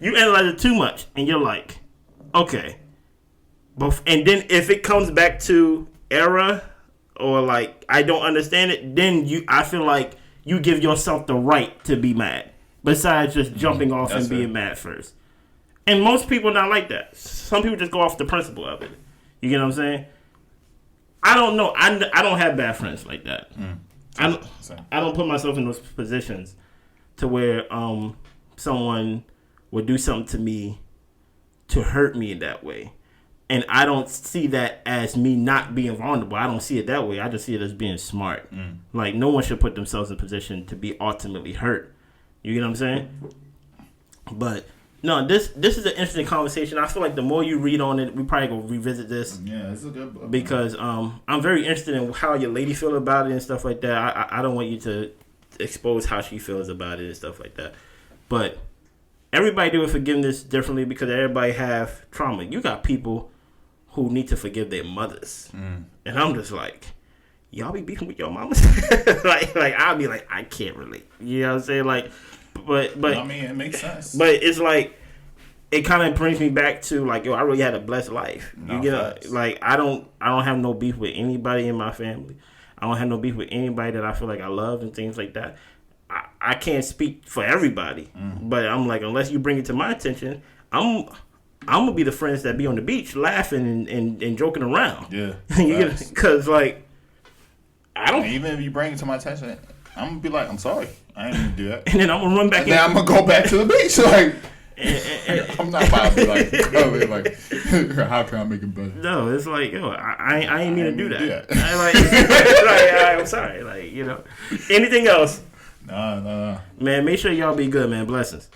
You analyze it too much, and you're like, okay. And then if it comes back to error or like I don't understand it, then I feel like you give yourself the right to be mad besides just jumping off and being mad first. And most people not like that. Some people just go off the principle of it. You get what I'm saying? I don't know. I don't have bad friends like that. I don't put myself in those positions to where someone would do something to me to hurt me in that way. And I don't see that as me not being vulnerable. I don't see it that way. I just see it as being smart. Like, no one should put themselves in a position to be ultimately hurt. You get what I'm saying? But, no, this is an interesting conversation. I feel like the more you read on it, we probably go revisit this. Yeah, it's a good book. Because I'm very interested in how your lady feel about it and stuff like that. I don't want you to expose how she feels about it and stuff like that. But everybody do forgiveness differently because everybody have trauma. You got people who need to forgive their mothers. And I'm just like, y'all be beefing with your mamas? like I'll be like, I can't relate. You know what I'm saying? Like, but I mean, it makes sense. But it's like, it kind of brings me back to like, yo, I really had a blessed life. You get like, I don't have no beef with anybody in my family. I don't have no beef with anybody that I feel like I love and things like that. I can't speak for everybody, but I'm like, unless you bring it to my attention, I'm gonna be the friends that be on the beach laughing and joking around. Yeah, because like I don't. Even if you bring it to my attention, I'm gonna be like, I'm sorry, I didn't mean to do that. And then I'm gonna run back. And then I'm gonna go back to the beach. Like, I'm not about to be like, how can I make it better? No, it's like, yo, I ain't mean to do that. Like, I'm sorry. Like, you know, anything else? Nah. Man, make sure y'all be good, man. Blessings.